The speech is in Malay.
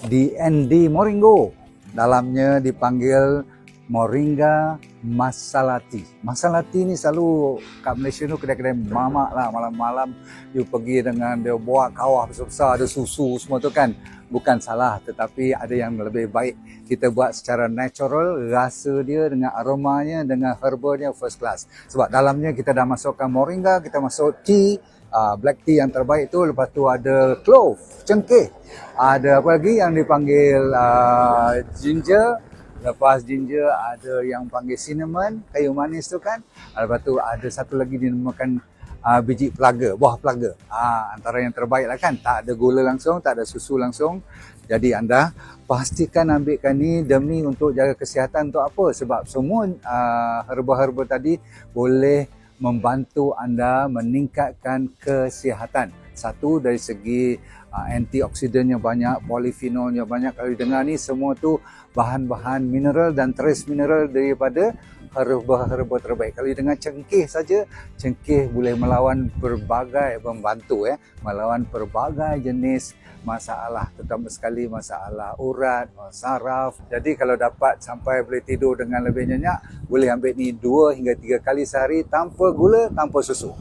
DND Moringa. Dalamnya dipanggil Moringa Masalati. Masalati ni selalu kat Malaysia tu kedai-kedai mamak lah, malam-malam you pergi dengan dia buat kawah besar-besar, ada susu semua tu kan. Bukan salah, tetapi ada yang lebih baik kita buat secara natural, rasa dia dengan aromanya, dengan herbalnya first class. Sebab dalamnya kita dah masukkan moringa, kita masuk tea, black tea yang terbaik tu, lepas tu ada clove, cengkeh. Ada apa lagi yang dipanggil ginger. Lepas ginger ada yang panggil cinnamon, kayu manis tu kan. Lepas tu ada satu lagi dinamakan biji pelaga, buah pelaga. Antara yang terbaik lah kan. Tak ada gula langsung, tak ada susu langsung. Jadi anda pastikan ambilkan ni demi untuk jaga kesihatan. Untuk apa? Sebab semua herba-herba tadi boleh membantu anda meningkatkan kesihatan. Satu, dari segi antioksidannya banyak, polifenolnya banyak. Kalau dengar ni semua tu bahan-bahan mineral dan trace mineral daripada herba-herba terbaik. Kalau dengar cengkeh saja, cengkeh boleh melawan berbagai, membantu melawan berbagai jenis masalah, terutama sekali masalah urat, saraf. Jadi kalau dapat sampai boleh tidur dengan lebih nyenyak, boleh ambil ni 2 hingga 3 kali sehari tanpa gula, tanpa susu.